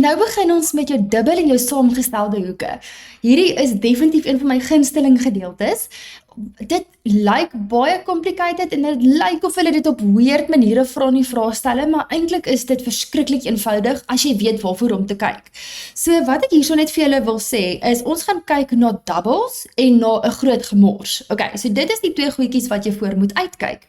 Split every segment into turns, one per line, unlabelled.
nou begin ons met jou dubbel en jou saamgestelde hoeke. Hierdie is definitief een van my gunsteling gedeeltes. Dit lyk baie complicated en dit lyk of hulle dit op weird maniere vra in die vraestelle, maar eintlik is dit verskriklik eenvoudig as jy weet waarvoor om te kyk. So wat ek hierso net vir julle wil sê, is ons gaan kyk na doubles en na 'n groot gemors. Okay, so dit is die twee goedjies wat jy voor moet uitkyk.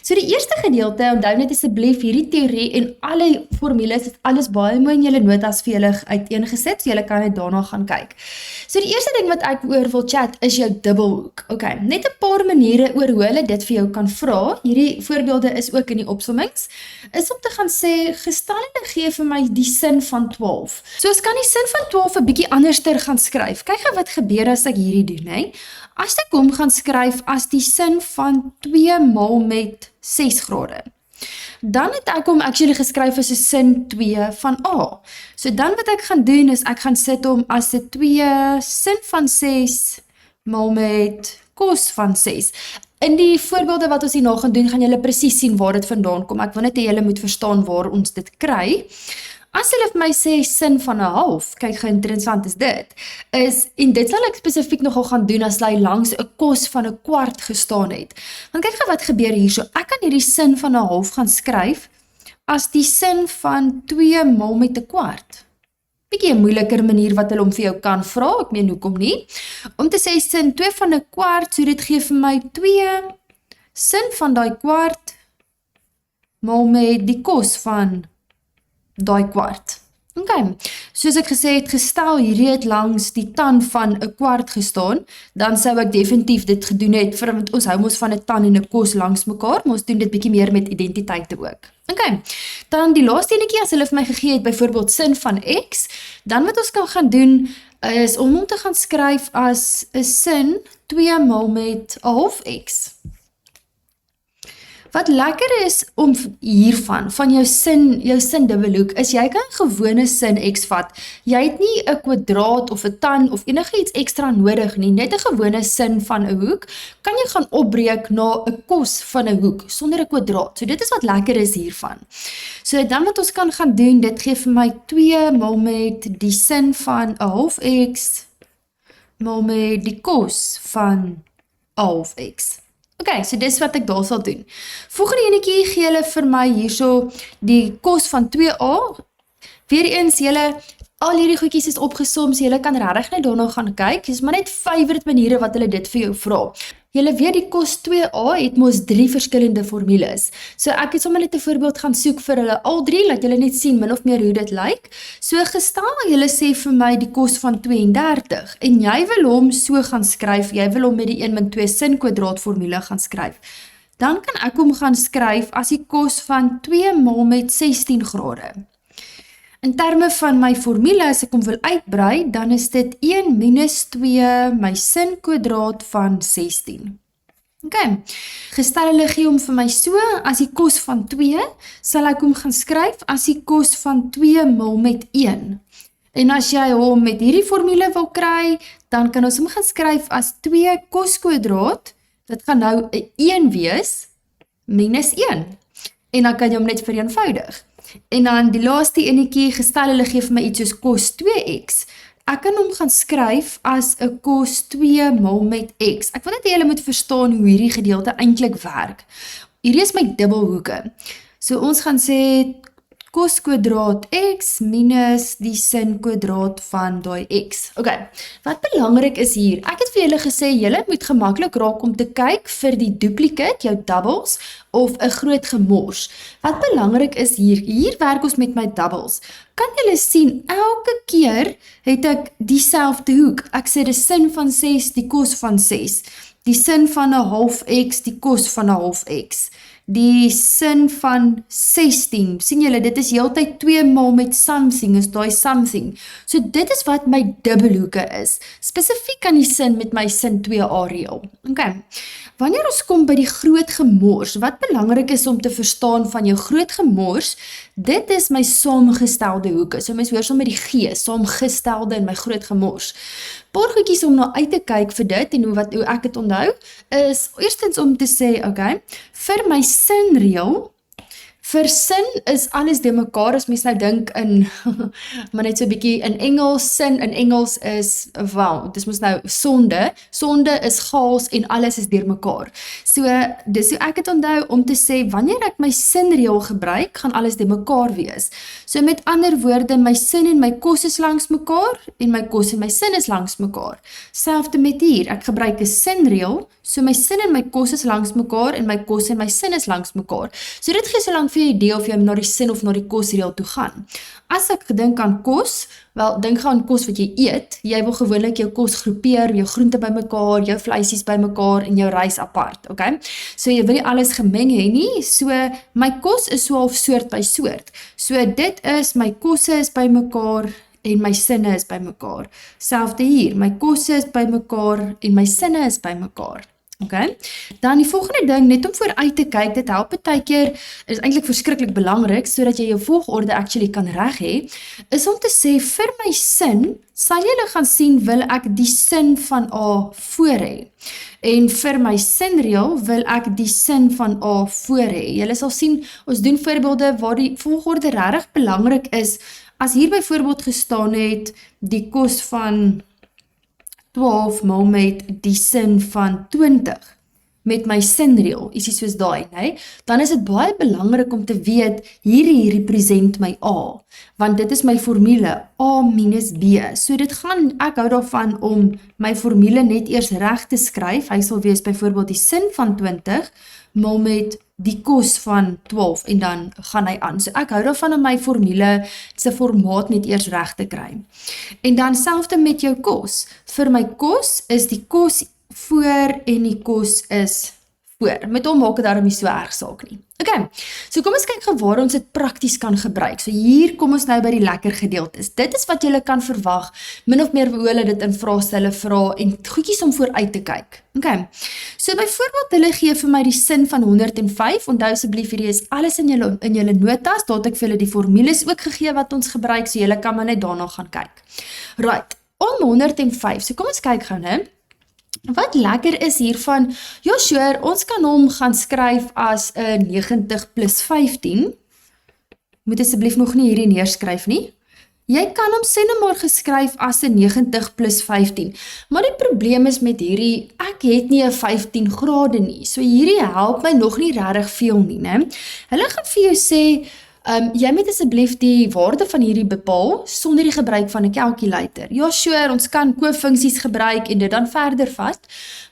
So die eerste gedeelte, onthou net asseblief hierdie teorie en alle formules, is alles baie mooi in julle notas vir julle uiteengesit, so julle kan net daarna gaan kyk. So die eerste ding wat ek oor wil chat is jou dubbelhoek. Okay, net 'n paar maniere oor hoe hulle dit vir jou kan vra. Hierdie voorbeelde is ook in die opsommings. Is om te gaan sê, gestel en gee vir my die sin van 12. So ons kan die sin van 12 'n bietjie anderster gaan skryf. Kyk gou wat gebeur as ek hierdie doen, hè. As ek hom gaan skryf as die sin van 2 maal met 6 grade. Dan het ek hom actually geskryf as 'n sin 2 van A. So dan wat ek gaan doen is ek gaan sit hom as 'n 2 sin van 6 maal met cos van 6. In die voorbeelde wat ons hierna gaan doen, gaan julle presies sien waar dit vandaan kom. Ek wil net hê julle moet verstaan waar ons dit kry. As hulle vir my sê sin van 'n half, kyk hoe interessant is dit, en dit sal ek spesifiek nogal gaan doen as hy langs 'n kos van 'n kwart gestaan het. Want kyk gou wat gebeur hierso. Ek kan hierdie sin van 'n half gaan skryf as die sin van 2 maal met 'n kwart. Bietjie 'n moeiliker manier wat hulle hom vir jou kan vra, ek meen hoekom nie. Om te sê sin 2 van 'n kwart, so dit gee vir my 2 sin van daai kwart maal met die kos van daai kwart. Okay, soos ek gesê het, gestel hierdie het langs die tan van 'n kwart gestaan, dan sou ek definitief dit gedoen het, want ons hou mos van 'n tan en 'n kos langs mekaar, maar ons doen dit bietjie meer met identiteite ook. Okay, dan die laaste enetjie, as hulle vir my gegee het, byvoorbeeld sin van x, dan wat ons kan gaan doen, is om hom te gaan skryf as 'n sin 2 maal met 'n half x. Wat lekker is om hiervan, van jou sin dubbelhoek, is jy kan gewone sin x vat. Jy het nie 'n kwadraat of 'n tan of enigiets ekstra nodig nie, net 'n gewone sin van 'n hoek, kan jy gaan opbreek na 'n kos van 'n hoek, sonder 'n kwadraat. So dit is wat lekker is hiervan. So dan wat ons kan gaan doen, dit gee vir my 2 maal met die sin van 'n half x, maal met die kos van 'n half x. Okay, so dis wat ek daar sal doen. Volgende enetjie gee hulle vir my hierso die kos van 2a. Weereens, al hierdie goedjies is opgesom, so julle kan regtig net daarna gaan kyk. Dis maar net favorite maniere wat hulle dit vir jou vra. Julle weet die kos 2a het mos 3 verskillende formules. So ek het sommer net 'n voorbeeld gaan soek vir hulle al 3, laat julle net sien min of meer hoe dit lyk. So gestel, julle sê vir my die kos van 32 en jy wil hom so gaan skryf, jy wil hom met die 1 min 2 sin kwadraat formule gaan skryf. Dan kan ek hom gaan skryf as die kos van 2 maal met 16 grade. In terme van my formule, as ek hom wil uitbrei, dan is dit 1 minus 2 my sin kwadraat van 16. Okay, gestel hulle gee hom vir my so, as die kos van 2, sal ek hom gaan skryf as die kos van 2 maal met 1. En as jy hom met hierdie formule wil kry, dan kan ons hom gaan skryf as 2 kos kwadraat, dit gaan nou 'n 1 wees, minus 1. En dan kan jy hom net vereenvoudig. En dan die laaste enetjie, gestel hulle gee vir my iets soos kos 2x. Ek kan hom gaan skryf as 'n kos 2 maal met x. Ek wil net hê julle moet verstaan hoe hierdie gedeelte eintlik werk. Hierdie is my dubbelhoeke. So ons gaan sê kos kwadraat x minus die sin kwadraat van daai x. Okay, wat belangrik is hier, ek het vir julle gesê, julle moet gemaklik raak om te kyk vir die duplicate, jou doubles, of 'n groot gemors. Wat belangrik is hier werk ons met my doubles. Kan julle sien, elke keer het ek dieselfde hoek. Ek sê die sin van 6, die kos van 6. Die sin van 'n half x, die kos van 'n half x. Die sin van 16, sien julle, dit is heeltyd 2 maal met something, is daai something. So dit is wat my dubbelhoeke is, spesifiek aan die sin met my sin 2a reël. Okay. Wanneer ons kom by die groot gemors, wat belangrik is om te verstaan van jou groot gemors, dit is my saamgestelde hoeke. So mens hoor sommer die G, saamgestelde in my groot gemors. Paar goedjies om na uit te kyk vir dit en hoe ek het onthou, is eerstens om te sê, okay, vir my sinreël, Vir sin is alles de mekaar as mens nou dink in, maar net so 'n bietjie in Engels, sin in Engels is, wel, dis mos nou sonde. Sonde is chaos en alles is deur mekaar. So, dis hoe ek het onthou om te sê, wanneer ek my sinreël gebruik, gaan alles de mekaar wees. So met ander woorde, my sin en my kos is langs mekaar, en my kos en my sin is langs mekaar. Selfde met hier, ek gebruik 'n sinreël, so my sin en my kos is langs mekaar, en my kos en my sin is langs mekaar. So dit gee so lank vir jou idee of jy na die sin of na die kosreël toe gaan. As ek gedink aan kos, wel, dink aan kos wat jy eet, jy wil gewoonlik jou kos groepeer, jou groente bymekaar, jou vleisies bymekaar en jou rys apart, okay? So jy wil nie alles gemeng hê nie, so my kos is so half soort by soort. So dit is, my kosse is bymekaar en my sinne is bymekaar. Selfde hier, my kosse is bymekaar en my sinne is bymekaar. Okay. Dan die volgende ding, net om vooruit te kyk, dit help partykeer, is eintlik verskriklik belangrik, sodat jy jou volgorde actually kan reg hê, is om te sê, vir my sin, sal julle gaan sien, wil ek die sin van A voor hê. En vir my sinreël wil ek die sin van A voor hê. Julle sal sien, ons doen voorbeelde waar die volgorde regtig belangrik is. As hier byvoorbeeld gestaan het, die kos van 12 maal met die sin van 20, met my sinreël, ietsie soos daai, nee? Dan is dit baie belangrik om te weet, hierdie represent my A, want dit is my formule, A minus B. So dit gaan, ek hou daarvan om my formule net eers reg te skryf, hy sal wees byvoorbeeld die sin van 20, maal met die kos van 12 en dan gaan hy aan. So ek hou daarvan om my formule se formaat net eers reg te kry. En dan selfde met jou kos. Vir my kos is die kos voor en die kos is voor. Met hom maak dit daarom nie so erg saak nie. Okay, so kom ons kyk gou waar ons dit prakties kan gebruik. So hier kom ons nou by die lekker gedeeltes. Dit is wat jy kan verwag, min of meer hoe hulle dit in vraestelle vra en goedjies om vooruit te kyk. Okay, so byvoorbeeld hulle gee vir my die sin van 105, onthou asseblief hierdie is alles in julle notas, daar het ek vir julle die formules ook gegee wat ons gebruik, so julle kan maar net daarna gaan kyk. Right, om 105, so kom ons kyk gou nou. Wat lekker is hiervan, ja sure, ons kan hom gaan skryf as 90 plus 15, moet asseblief nog nie hierdie neerskryf nie, jy kan hom sê nou maar geskryf as 90 plus 15, maar die probleem is met hierdie, ek het nie 15 grade nie, so hierdie help my nog nie regtig veel nie, né? Hulle gaan vir jou sê, jy moet asseblief die waarde van hierdie bepaal, sonder die gebruik van 'n calculator. Ja, sure, ons kan kofunksies gebruik en dit dan verder vat,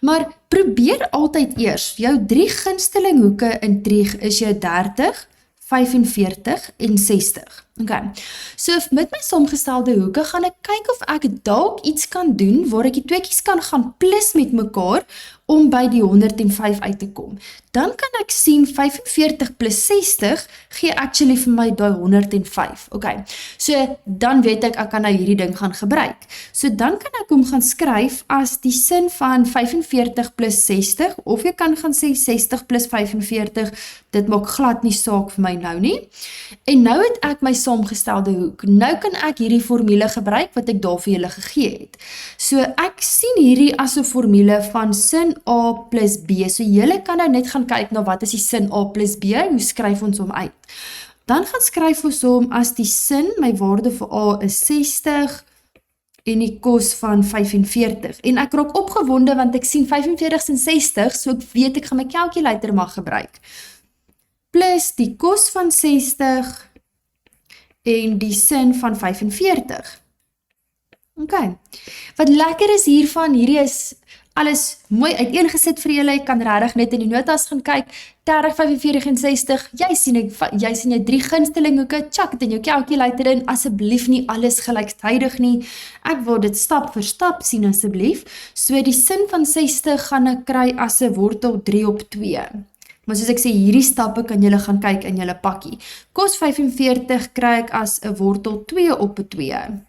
maar probeer altyd eers, jou 3 gunsteling hoeke in trig is jou 30, 45 en 60. Okay. So met my saamgestelde hoeke gaan ek kyk of ek dalk iets kan doen waar ek die tweeetjies kan gaan plus met mekaar om by die 105 uit te kom. Dan kan ek sien 45 plus 60 gee actually vir my daai 105. Okay. So dan weet ek kan nou hierdie ding gaan gebruik. So dan kan ek hom gaan skryf as die sin van 45 plus 60 of jy kan gaan sê 60 plus 45, dit maak glad nie saak vir my nou nie. En nou het ek my saamgestelde hoek. Nou kan ek hierdie formule gebruik wat ek daar vir julle gegee het. So ek sien hierdie as 'n formule van sin A plus B. So julle kan nou net gaan kyk na wat is die sin A plus B, hoe skryf ons hom uit. Dan gaan skryf ons hom as die sin, my waarde vir A is 60 en die kos van 45. En ek raak opgewonde want ek sien 45 en 60, so ek weet ek gaan my calculator mag gebruik. Plus die kos van 60 en die sin van 45. Okay. Wat lekker is hiervan, hierdie is alles mooi uiteengesit vir julle, ek kan regtig net in die notas gaan kyk, 30, 45 en 60, jy sien jou 3 gunsteling hoeke, tjak het in jou calculator in, asseblief nie alles gelyktydig nie, ek wil dit stap vir stap sien asseblief, so die sin van 60 gaan ek kry as 'n wortel 3 op 2, maar soos ek sê, hierdie stappe kan julle gaan kyk in julle pakkie, kos 45 kry ek as 'n wortel 2 op 2,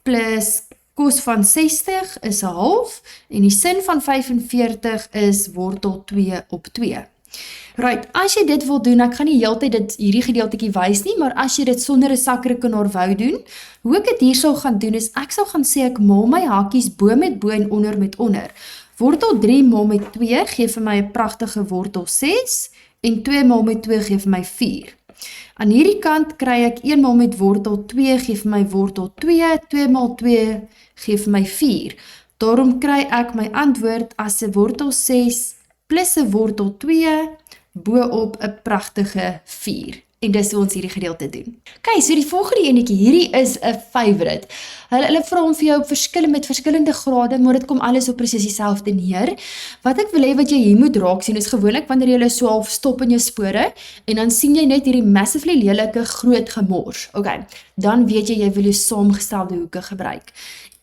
plus kos van 60 is 'n half en die sin van 45 is wortel 2 op 2. Right, as jy dit wil doen, ek gaan nie heeltyd hierdie gedeeltetjie wys nie, maar as jy dit sonder 'n sakrekenaar wou doen, hoe ek dit hier sal gaan doen is, ek sal gaan sê ek maal my hakies bo met bo en onder met onder. Wortel 3 maal met 2 gee vir my 'n pragtige wortel 6 en 2 maal met 2 gee vir my 4. Aan hierdie kant kry ek 1 maal met wortel 2 gee vir my wortel 2, 2 maal 2 gee vir my 4. Daarom kry ek my antwoord as 'n wortel 6 plus 'n wortel 2 bo-op 'n pragtige 4. En dis hoe ons hierdie gedeelte doen. Okay, so die volgende enetjie, hierdie is 'n favorite. Hulle vra hom vir jou met verskillende grade, maar dit kom alles op presies dieselfde neer. Wat ek wil hê wat jy hier moet raak sien is gewoonlik wanneer jy so half stop in jou spore en dan sien jy net hierdie massively lelike groot gemors. Okay, dan weet jy wil jou saamgestelde hoeke gebruik.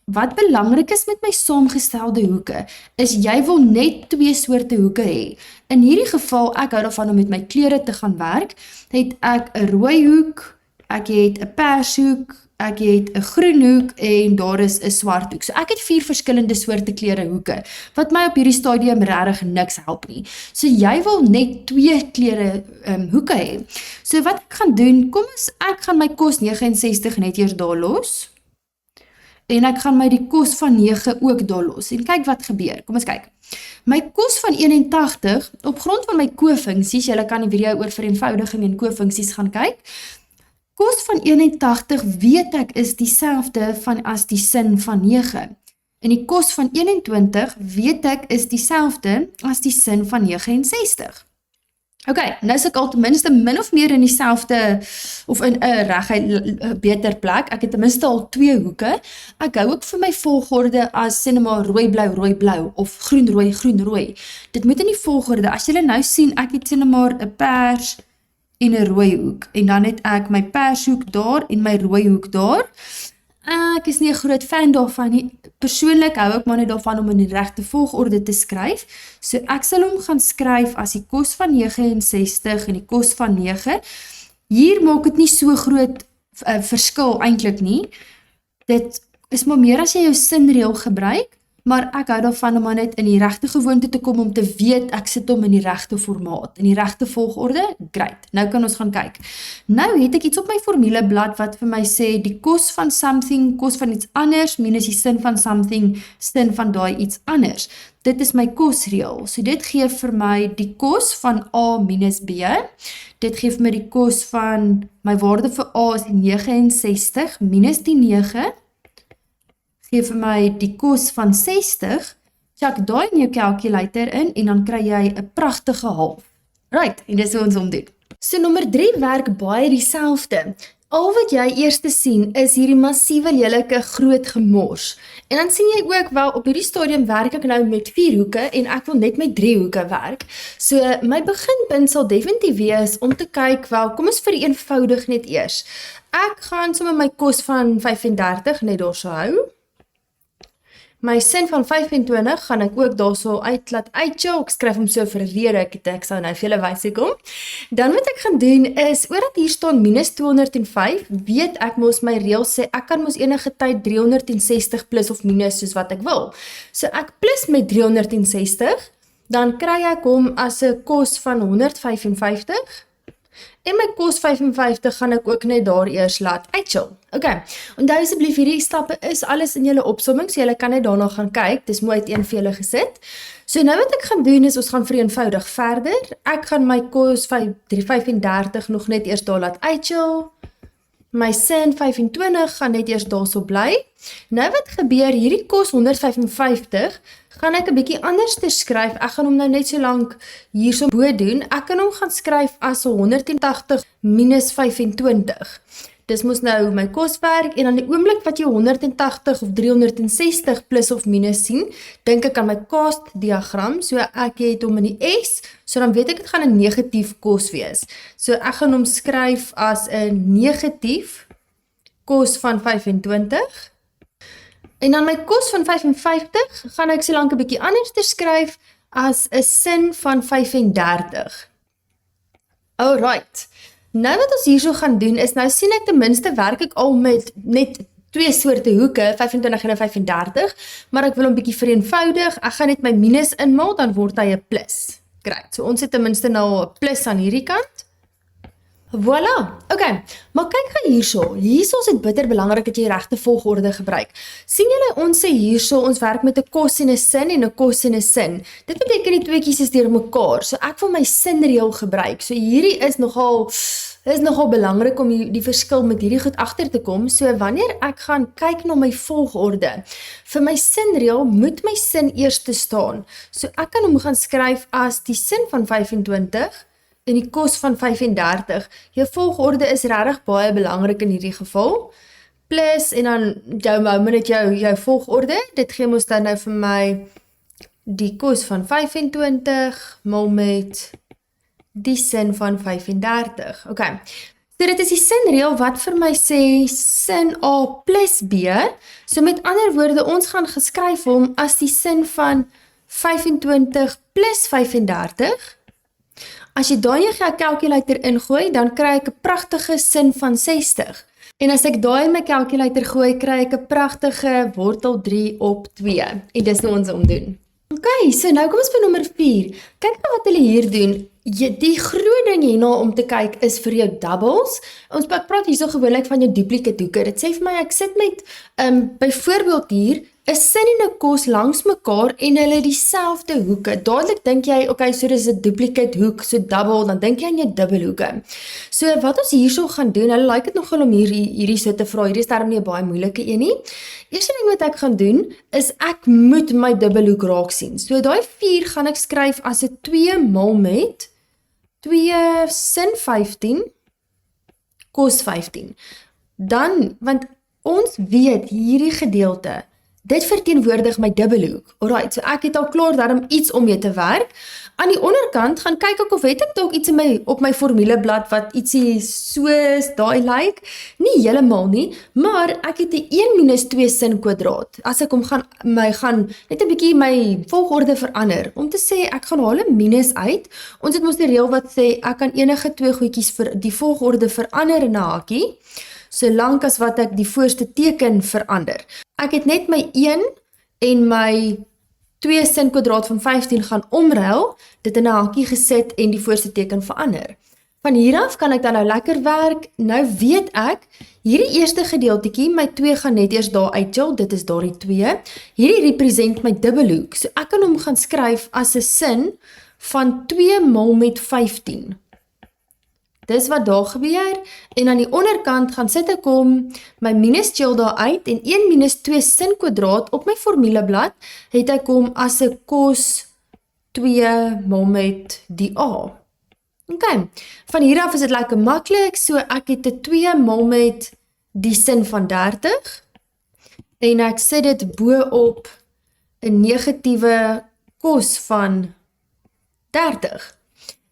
Wat belangrik is met my saamgestelde hoeke, is jy wil net 2 soorte hoeke hê. In hierdie geval, ek hou daarvan om met my kleure te gaan werk, het ek 'n rooi hoek, ek het 'n pershoek, ek het 'n groen hoek en daar is 'n swart hoek. So ek het 4 verskillende soorte kleure hoeke, wat my op hierdie stadium regtig niks help nie. So jy wil net 2 kleure hoeke hê. So wat ek gaan doen, ek gaan my kos 69 net eers daar los. En ek gaan my die kos van 9 ook daar los. En kyk wat gebeur. Kom ons kyk. My kos van 81, op grond van my kofunksies, julle kan die video oor vereenvoudiging en kofunksies gaan kyk. Kos van 81 weet ek is dieselfde as die sin van 9. En die kos van 21 weet ek is dieselfde as die sin van 69. Okay, nou is ek al ten minste min of meer in dieselfde, of in 'n reguit beter plek. Ek het ten minste al 2 hoeke. Ek hou ook vir my volgorde as sê net maar rooi blou of groen rooi. Dit moet in die volgorde. As julle nou sien, ek het sê net maar 'n pers en 'n rooi hoek en dan het ek my pershoek daar en my rooi hoek daar. Ek is nie 'n groot fan daarvan nie. Persoonlik hou ek maar net daarvan om in die regte volgorde te skryf. So ek sal hom gaan skryf as die kos van 69 en die kos van 9. Hier maak dit nie so groot verskil eintlik nie. Dit is maar meer as jy jou sinreël gebruik, maar ek hou daarvan om net in die regte gewoonte te kom om te weet ek sit hom in die regte formaat, in die regte volgorde. Great. Nou kan ons gaan kyk. Nou het ek iets op my formuleblad wat vir my sê die kos van something, kos van iets anders, minus die sin van something, sin van daai iets anders. Dit is my kosreël. So dit gee vir my die kos van A minus B. Dit gee vir my die kos van, my waarde vir A is 69 minus die 9. Gee vir my die kos van 60, check daai in jou calculator in en dan kry jy 'n pragtige half. Right, en dis hoe ons hom doen. So nommer 3 werk baie dieselfde. Al wat jy eers te sien is hierdie massiewe lelike groot gemors. En dan sien jy ook wel op hierdie stadium werk ek nou met 4 hoeke en ek wil net met 3 hoeke werk. So my beginpunt sal definitief wees om te kyk wel, kom ons vereenvoudig net eers. Ek gaan sommer my kos van 35 net daarso hou. My sin van 25 gaan ek ook daarso laat uitjou, ek skryf hom so vir 'n rede, ek sal nou vir julle wys hoekom. Dan wat ek gaan doen is, omdat hier staan minus 205, weet ek mos my reël sê, ek kan mos enige tyd 360 plus of minus soos wat ek wil. So ek plus met 360, dan kry ek hom as 'n kos van 155, en my kos 55 gaan ek ook net daar eers laat uitchill. Okay, onthou asseblief hierdie stappe is alles in julle opsomming, so julle kan net daarna gaan kyk, dis mooi uiteen vir julle gesit. So nou wat ek gaan doen is, ons gaan vereenvoudig verder. Ek gaan my kos 35 nog net eers daar laat uitchill. My sin 25 gaan net eers daarso bly. Nou wat gebeur, hierdie kos 155, gaan ek 'n bietjie anders te skryf. Ek gaan hom nou net so lank hierso bo doen. Ek kan hom gaan skryf as 180 minus 25. Dis mos nou my koswerk, en dan die oomblik wat jy 180 of 360 plus of minus sien, dink ek aan my cost diagram, so ek het hom in die S, so dan weet ek dit gaan 'n negatief kos wees. So ek gaan hom skryf as 'n negatief kos van 25, en dan my kos van 55 gaan ek so lank 'n bietjie anders te skryf as 'n sin van 35. Alright. Nou wat ons hierso gaan doen is, nou sien ek ten minste werk ek al met net 2 soorte hoeke, 25 en 35, maar ek wil hom bietjie vereenvoudig. Ek gaan net my minus inmaal, dan word hy 'n plus. Great. So ons het ten minste nou 'n plus aan hierdie kant. Voilà, okay, maar kyk gou hierso is dit bitter belangrik dat jy die regte volgorde gebruik. Sien julle, ons sê hierso, ons werk met 'n kos en 'n sin en 'n kos en 'n sin. Dit beteken die tweeetjies is deur mekaar, so ek wil my sinreël gebruik. So hierdie is nogal belangrik om die verskil met hierdie goed agter te kom. So wanneer ek gaan kyk na my volgorde, vir my sinreël moet my sin eers te staan. So ek kan hom gaan skryf as die sin van 25 en die kos van 35. Jou volgorde is regtig baie belangrik in hierdie geval. Plus, en dan jou volgorde, dit gee ons dan nou vir my die kos van 25 mal met die sin van 35. Okay. So dit is die sinreël wat vir my sê sin A plus B. So met ander woorde, ons gaan geskryf hom as die sin van 25 plus 35. As jy daai in jou calculator ingooi, dan kry ek 'n pragtige sin van 60. En as ek daai in my calculator gooi, kry ek 'n pragtige wortel 3 op 2. En dis nou ons omdoen. Okay, so nou kom ons by nommer 4. Kyk nou wat hulle hier doen. Die groot ding hierna om te kyk is vir jou doubles. Ek praat hierso gewoonlik van jou duplicate hoeke. Dit sê vir my, ek sit met, byvoorbeeld hier, 'n sin en 'n kos langs mekaar en hulle dieselfde hoeke. Dadelik dink jy, okay, so dis 'n duplicate hoek, so double, dan dink jy aan jou dubbelhoeke. So wat ons hierso gaan doen, hulle like dit nogal om hierdie so te vra, hierdie is daarom nie 'n baie moeilike een nie. Eerste ding wat ek gaan doen, is ek moet my dubbelhoek raak sien. So daai 4 gaan ek skryf as 'n 2 mal met 2 sin 15, kos 15. Dan, want ons weet hierdie gedeelte, dit verteenwoordig my dubbelhoek. Alright, so ek het al klaar daarom iets om mee te werk. Aan die onderkant gaan kyk ek of het ek dalk iets op my formuleblad wat ietsie soos daai lyk. Nie heeltemal nie, maar ek het 'n 1 minus 2 sin kwadraat. As ek hom gaan net 'n bietjie my volgorde verander, om te sê ek gaan haal 'n minus uit. Ons het mos die reël wat sê ek kan enige twee goedjies vir die volgorde verander in 'n hakie, solank as wat ek die voorste teken verander. Ek het net my 1 en my 2 sin kwadraat van 15 gaan omruil, dit in 'n hakie gesit en die voorste teken verander. Van hier af kan ek dan nou lekker werk. Nou weet ek, hierdie eerste gedeeltetjie, my 2 gaan net eers daar uitjul, dit is daar die 2. Hierdie represent my dubbelhoek, so ek kan hom gaan skryf as 'n sin van 2 mal met 15. Dis wat daar gebeur, en aan die onderkant gaan sit ek hom, my minus chill daar uit, en 1 minus 2 sin kwadraat op my formuleblad, het ek hom as 'n kos 2 mal met die A. Okay, van hier af is dit lekker maklik, so ek het 'n 2 mal met die sin van 30, en ek sit dit bo op 'n negatiewe kos van 30.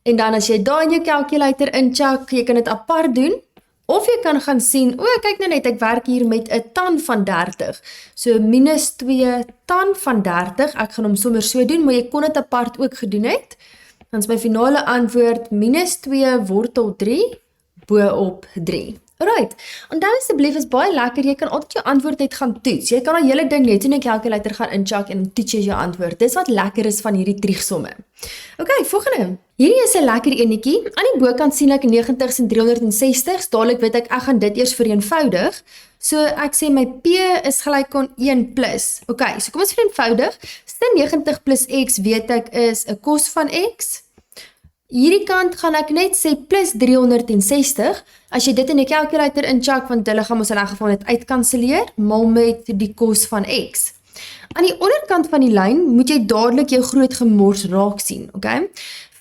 En dan as jy daai in jou calculator incheck, jy kan dit apart doen, of jy kan gaan sien, kyk nou net, ek werk hier met 'n tan van 30. So minus 2 tan van 30, ek gaan hom sommer so doen, maar jy kon dit apart ook gedoen het. Dan is my finale antwoord minus 2 wortel 3 bo op 3. Alright, onthou asseblief, is baie lekker, jy kan altyd jou antwoord net gaan toets. Jy kan al hele ding net in 'n calculator gaan incheck en toets jy jou antwoord. Dis wat lekker is van hierdie triegsomme. Okay, volgende. Hierdie is 'n lekker enetjie. Aan die bokant sien ek 90s en 360s. Dadelik weet ek gaan dit eers vereenvoudig. So ek sê my P is gelyk aan 1 plus. Okay, so kom ons vereenvoudig. Sin 90 plus x weet ek is 'n kos van x. Hierdie kant gaan ek net sê plus 360, as jy dit in die calculator incheck, want hulle gaan ons in 'n geval net uitkanseleer, mal met die kos van x. Aan die onderkant van die lyn moet jy dadelik jou groot gemors raak sien, okay?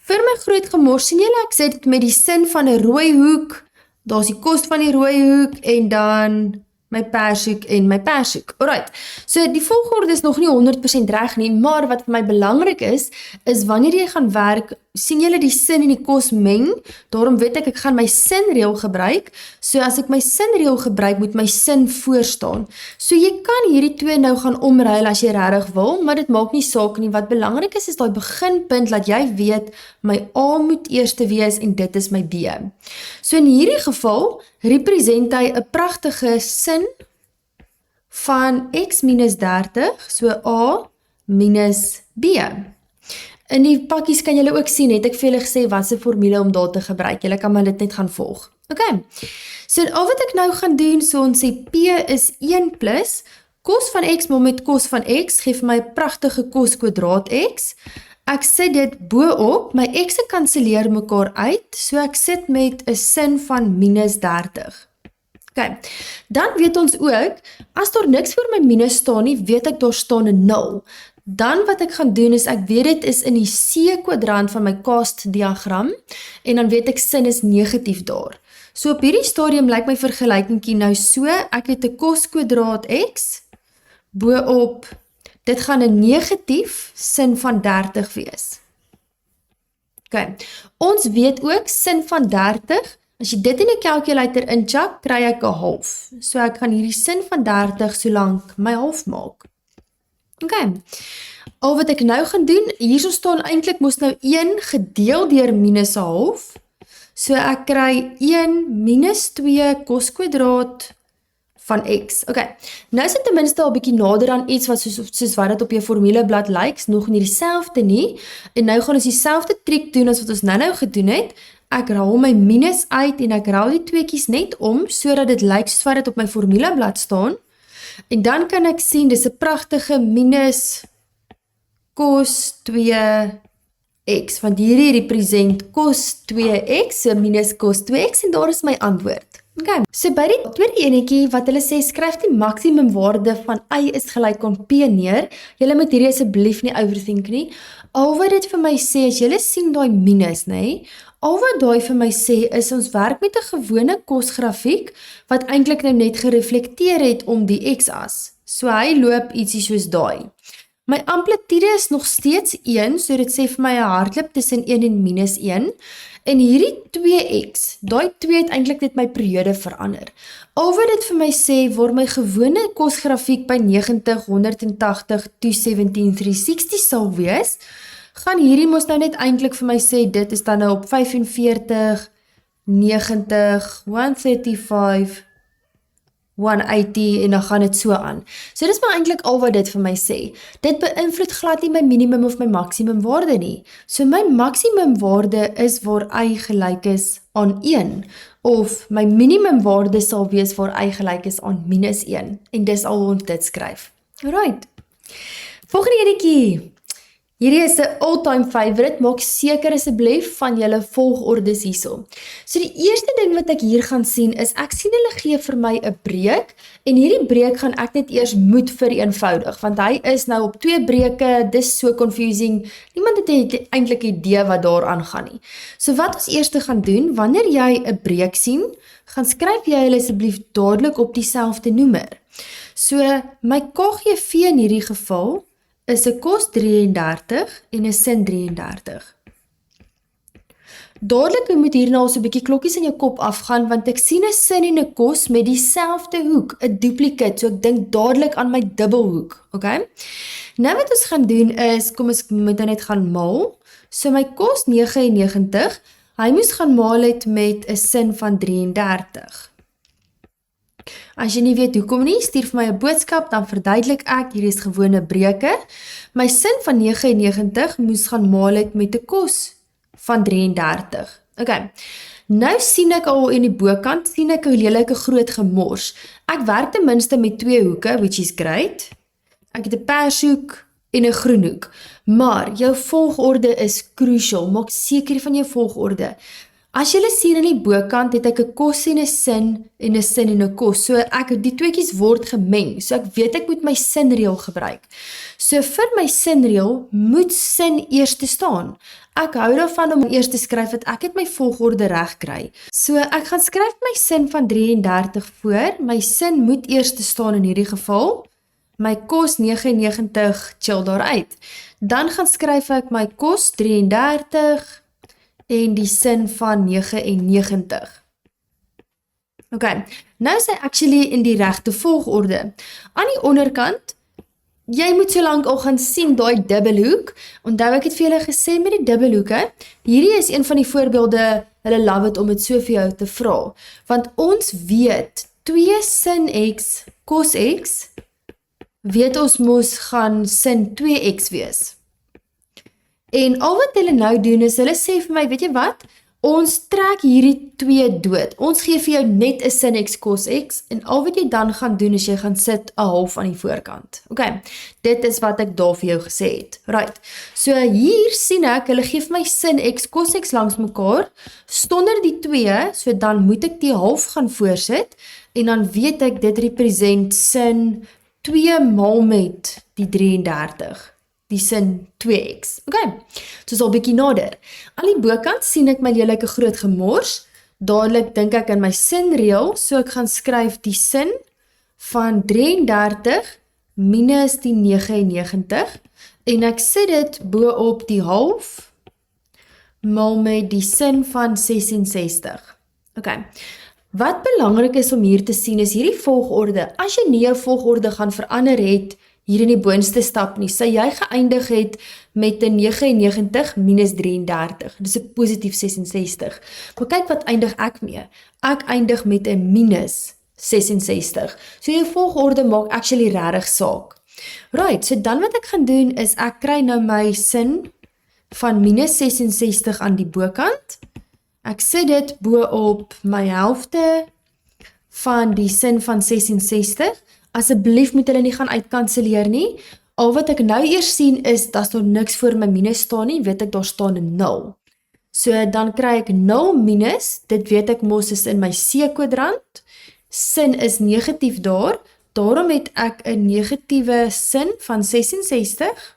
Vir my groot gemors, sien julle, ek sê dit met die sin van 'n rooi hoek, daar is die kos van die rooi hoek, en dan my pershoek en my pershoek. Alright, so die volgorde is nog nie 100% reg nie, maar wat vir my belangrik is wanneer jy gaan werk, sien julle die sin en die kos meng, daarom weet ek gaan my sinreël gebruik, so as ek my sinreël gebruik, moet my sin voorstaan. So jy kan hierdie twee nou gaan omruil as jy regtig wil, maar dit maak nie saak nie, wat belangrik is daai beginpunt, dat jy weet, my A moet eerste wees, en dit is my B. So in hierdie geval, represent hy 'n pragtige sin van x minus 30, so A minus B. In die pakkies kan julle ook sien, het ek vir julle gesê wat se formule om daar te gebruik. Julle kan maar dit net gaan volg. Okay. So al wat ek nou gaan doen, so ons sê P is 1 plus kos van x maal met kos van x, gee vir my 'n pragtige kos kwadraat x. Ek sit dit bo-op, my x'e kanselleer mekaar uit, so ek sit met 'n sin van minus 30. Okay. Dan weet ons ook, as daar niks voor my minus staan nie, weet ek daar staan 'n 0. Dan wat ek gaan doen is, ek weet dit is in die C-kwadrant van my cast diagram, en dan weet ek sin is negatief daar. So op hierdie stadium lyk my vergelykingkie nou so, ek het 'n kos kwadraat x, bo-op, dit gaan 'n negatief sin van 30 wees. Okay. Ons weet ook, sin van 30, as jy dit in 'n calculator inchak, kry ek 'n half. So ek gaan hierdie sin van 30 so lank my half maak. Okay. Al wat ek nou gaan doen, hierso staan eintlik mos nou 1 gedeel deur minus 'n half. So ek kry 1 minus 2 kos kwadraat van x. Okay. Nou is dit ten minste al bietjie nader aan iets wat soos wat dit op jou formuleblad lyk, nog nie dieselfde nie. En nou gaan ons dieselfde triek doen as wat ons nou gedoen het. Ek haal my minus uit en ek haal die tweeetjies net om, sodat dit lyk soos wat dit op my formuleblad staan. En dan kan ek sien, dis 'n pragtige minus cos 2x, want hierdie represent cos 2x, so minus cos 2x, en daar is my antwoord. Okay. So by die tweede enetjie wat hulle sê, skryf die maksimumwaarde van y is gelyk aan p neer. Julle moet hierdie asseblief nie overthink nie. Al wat dit vir my sê, as julle sien daai minus, nê? Al wat daai vir my sê, is ons werk met 'n gewone kosgrafiek, wat eintlik nou net gereflekteer het om die x-as. So hy loop ietsie soos daai. My amplitude is nog steeds 1, so dit sê vir my 'n hardloop tussen 1 en minus 1. En hierdie 2x, daai 2 het eintlik net my periode verander. Al wat dit vir my sê, waar my gewone kosgrafiek by 90, 180, 217, 360 sal wees, gaan hierdie mos nou net eintlik vir my sê, dit is dan nou op 45, 90, 135, 180 en dan gaan dit so aan. So dis maar eintlik al wat dit vir my sê. Dit beïnvloed glad nie my minimum of my maksimum waarde nie. So my maksimum waarde is waar y gelyk is aan 1, of my minimum waarde sal wees waar y gelyk is aan minus 1, en dis al hoe ons dit skryf. Alright. Volgende enetjie. Hierdie is 'n all-time favorite, maak seker asseblief van julle volgordes hierso. So die eerste ding wat ek hier gaan sien is, ek sien hulle gee vir my 'n breek, en hierdie breek gaan ek net eers moet vereenvoudig, want hy is nou op 2 breuke, dis so confusing, niemand het eintlik 'n idee wat daar aangaan nie. So wat ons eers gaan doen, wanneer jy 'n breek sien, gaan skryf jy hulle asseblief dadelik op dieselfde noemer. So my KGV in hierdie geval, is 'n kos 33 en 'n sin 33. Dadelik moet hier nou so 'n bietjie klokkies in jou kop afgaan, want ek sien 'n sin en 'n kos met dieselfde hoek, 'n duplicate, so ek dink dadelik aan my dubbelhoek, okay? Nou wat ons gaan doen is, kom ons moet net gaan maal. So my kos 99, hy moes gaan maal het met 'n sin van 33. As jy nie weet hoekom nie, stuur vir my 'n boodskap, dan verduidelik ek, hier is gewone breuke. My sin van 99 moes gaan maal het met 'n kos van 33. Okay. Nou sien ek al in die bokant, sien ek 'n lelike groot gemors. Ek werk ten minste met 2 hoeke, which is great. Ek het 'n pershoek en 'n groenhoek. Maar jou volgorde is crucial. Maak seker van jou volgorde. As julle sien in die bokant, het ek 'n kos en 'n sin en 'n sin en 'n kos. So die tweetjies word gemeng. So ek weet ek moet my sinreël gebruik. So vir my sinreël moet sin eers te staan. Ek hou daarvan om eers te skryf dat ek het my volgorde reg kry. So ek gaan skryf my sin van 33 voor. My sin moet eers te staan in hierdie geval. My kos 99 chill daaruit. Dan gaan skryf ek my kos 33 en die sin van 99. Okay, nou is hy actually in die regte volgorde. Aan die onderkant, jy moet so lank al gaan sien daai dubbelhoek. Onthou ek het vir julle gesê met die dubbelhoeke, hierdie is een van die voorbeelde, hulle love it om dit so vir jou te vra. Want ons weet, 2 sin x, cos x, weet ons mos gaan sin 2x wees. En al wat hulle nou doen is, hulle sê vir my, weet jy wat? Ons trek hierdie 2 dood. Ons gee vir jou net 'n sin x cos x en al wat jy dan gaan doen is jy gaan sit 'n half aan die voorkant. Okay, dit is wat ek daar vir jou gesê het. Right, so hier sien ek, hulle gee vir my sin x cos x langs mekaar, sonder die 2, so dan moet ek die half gaan voorsit en dan weet ek dit represent sin 2 maal met die 33. Die sin 2x. Okay, so is al bietjie nader. Aan die bokant sien ek my lelike groot gemors. Dadelik dink ek in my sinreël, so ek gaan skryf die sin van 33 minus die 99 en ek sit dit bo op die half maal met die sin van 66. Okay. Wat belangrik is om hier te sien is hierdie volgorde. As jy nie jou volgorde gaan verander het hier in die boonste stap nie, sou jy geëindig het met 'n 99 minus 33. Dis 'n positief 66. Maar kyk wat eindig ek mee. Ek eindig met 'n minus 66. So jou volgorde maak actually regtig saak. Right, so dan wat ek gaan doen is ek kry nou my sin van minus 66 aan die bokant. Ek sit dit bo op my helfte van die sin van 66. Asseblief moet hulle nie gaan uitkanselleer nie. Al wat ek nou eers sien is, dat daar niks voor my minus staan nie, weet ek daar staan 'n 0. So dan kry ek 0 minus, dit weet ek mos is in my C-kwadrant. Sin is negatief daar, daarom het ek 'n negatiewe sin van 66.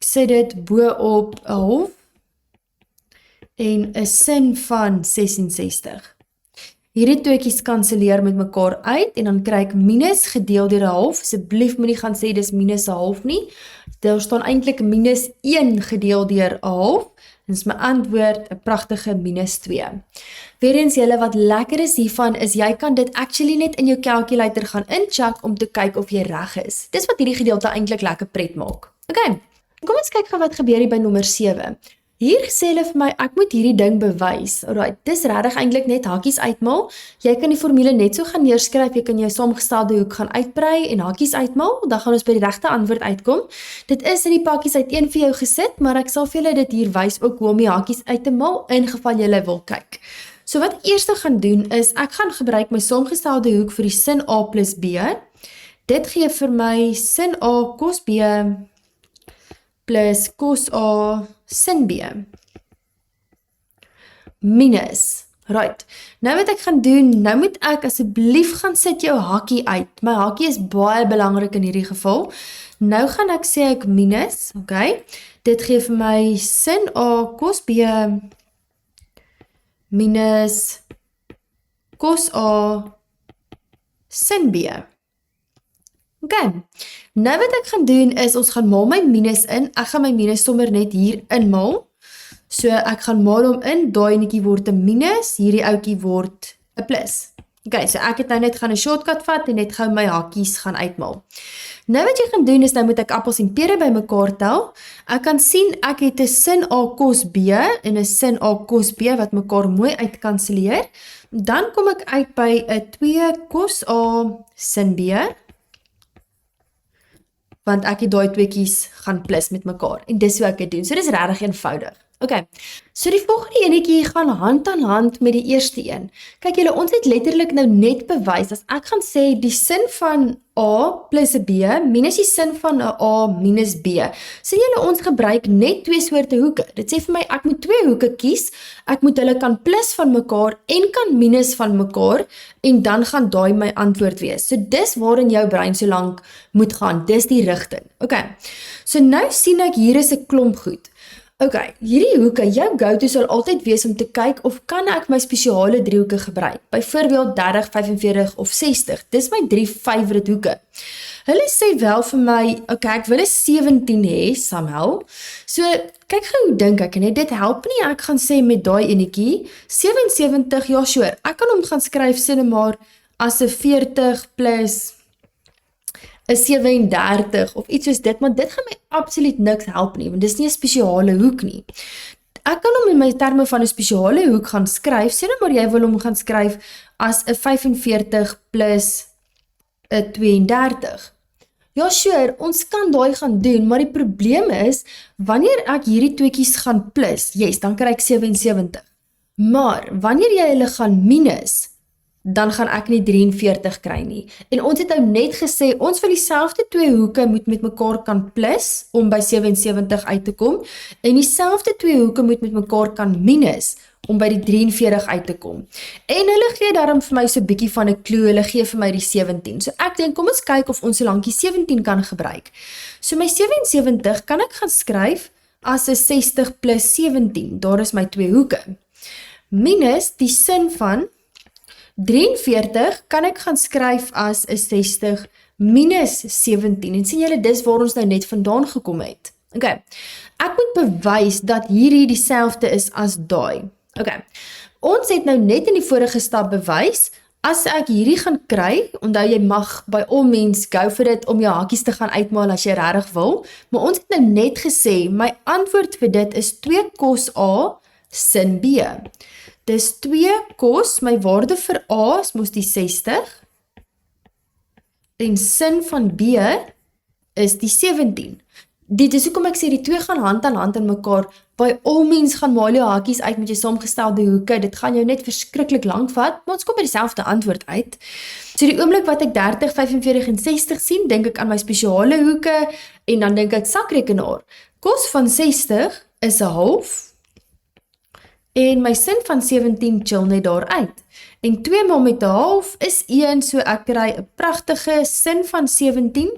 Ek sit dit bo op 'n half en 'n sin van 66. Hierdie tweeetjies kanselleer met mekaar uit en dan kry ek minus gedeel deur 'n half. Asseblief moenie gaan sê dis minus 'n half nie. Daar staan eintlik minus 1 gedeel deur 'n half. En dis my antwoord 'n pragtige minus 2. Weerens julle wat lekker is hiervan is jy kan dit actually net in jou calculator gaan incheck om te kyk of jy reg is. Dis wat hierdie gedeelte eintlik lekker pret maak. Okay. Kom ons kyk gou wat gebeur hier by nommer 7. Hier sê hulle vir my, ek moet hierdie ding bewys. Alright, dis regtig eintlik net hakies uitmaal. Jy kan die formule net so gaan neerskryf, jy kan jou saamgestelde hoek gaan uitbrei en hakies uitmaal, dan gaan ons by die regte antwoord uitkom. Dit is in die pakkies uiteen vir jou gesit, maar ek sal vir julle dit hier wys ook hoe om die hakies uit te maal, in geval julle wil kyk. So wat ek eers gaan doen is, ek gaan gebruik my saamgestelde hoek vir die sin A plus B. Dit gee vir my sin A cos B plus cos A sin B. Minus. Right. Nou wat ek gaan doen, nou moet ek asseblief gaan sit jou hakkie uit. My hakkie is baie belangrik in hierdie geval. Nou gaan ek sê ek minus, okay. Dit gee vir my sin A cos B minus cos A sin B. Okay, nou wat ek gaan doen is, ons gaan maal my minus in, ek gaan my minus sommer net hier inmaal, so ek gaan maal hom in, daai enetjie word 'n minus, hierdie ouetjie word 'n plus. Okay, so ek het nou net gaan 'n shortcut vat en net gou my hakkies gaan uitmaal. Nou wat jy gaan doen is, nou moet ek appels en pere by mekaar tel. Ek kan sien, ek het 'n sin A cos B en 'n sin A cos B wat mekaar mooi uitkanselleer. Dan kom ek uit by 'n 2 cos A sin B, want ek het daai tweeetjies gaan plus met mekaar, en dis hoe ek dit doen, so dis regtig eenvoudig. Okay, so die volgende enetjie gaan hand aan hand met die eerste een. Kyk julle, ons het letterlik nou net bewys, as ek gaan sê die sin van A plus 'n B, minus die sin van 'n A minus B. Sien julle, ons gebruik net twee soorte hoeke. Dit sê vir my, ek moet twee hoeke kies, ek moet hulle kan plus van mekaar en kan minus van mekaar, en dan gaan daai my antwoord wees. So dis waarin jou brein so lank moet gaan, dis die rigting. Okay, so nou sien ek hier is 'n klomp goed. Okay, hierdie hoeke, jou go-to sal altyd wees om te kyk of kan ek my spesiale driehoeke gebruik. Byvoorbeeld 30, 45 of 60. Dis my 3 favorite hoeke. Hulle sê wel vir my, okay, ek wil 'n 17 hê somehow. So kyk gou hoe dink ek, en dit help nie ek gaan sê met daai enetjie 77, ja sure. Ek kan hom gaan skryf sê net maar as 'n 40 plus 'n 37 of iets soos dit, maar dit gaan my absoluut niks help nie, want dis nie 'n spesiale hoek nie. Ek kan hom in my terme van 'n spesiale hoek gaan skryf, sê nou maar jy wil hom gaan skryf as 'n 45 plus 'n 32. Ja, sure, ons kan daai gaan doen, maar die probleem is, wanneer ek hierdie tweekies gaan plus, yes, dan kry ek 77. Maar, wanneer jy hulle gaan minus, dan gaan ek nie 43 kry nie. En ons het nou net gesê, ons wil dieselfde twee hoeke moet met mekaar kan plus, om by 77 uit te kom, en dieselfde twee hoeke moet met mekaar kan minus, om by die 43 uit te kom. En hulle gee daarom vir my so 'n bietjie van 'n clue, hulle gee vir my die 17. So ek dink, kom ons kyk of ons solank die 17 kan gebruik. So my 77 kan ek gaan skryf as 'n 60 plus 17, daar is my twee hoeke. Minus die sin van 43 kan ek gaan skryf as 'n 60 minus 17. En sien julle, dis waar ons nou net vandaan gekom het. Okay, ek moet bewys dat hierdie dieselfde is as daai. Okay, ons het nou net in die vorige stap bewys, as ek hierdie gaan kry, onthou jy mag by all means go for it om jou hakies te gaan uitmaal as jy regtig wil, maar ons het nou net gesê, my antwoord vir dit is 2 cos A sin B. Dis 2 cos, my waarde vir A is mos die 60, en sin van B is die 17. Dit is hoekom ek sê, die twee gaan hand aan hand in mekaar, by all means gaan maal jou hakies uit met jou saamgestelde hoeke, dit gaan jou net verskriklik lank vat, maar ons kom by dieselfde antwoord uit. So die oomblik wat ek 30, 45 en 60 sien, denk ek aan my spesiale hoeke, en dan denk ek sakrekenaar. Cos van 60 is 'n half, en my sin van 17 chill net daar uit. En 2 maal met 'n half is 1, so ek kry 'n pragtige sin van 17,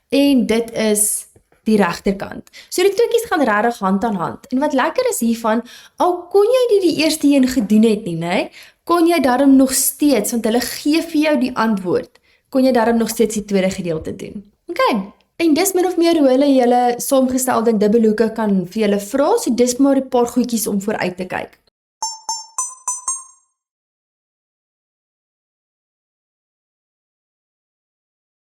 en dit is die regterkant. So die tweekies gaan regtig hand aan hand. En wat lekker is hiervan, al kon jy nie die eerste een gedoen het nie, nee, kon jy daarom nog steeds, want hulle gee vir jou die antwoord, kon jy daarom nog steeds die tweede gedeelte doen. Okay. En dis min of meer hoe hulle julle saamgestelde dubbelhoeke kan vir julle vra, so dis maar 'n paar goedjies om vooruit te kyk.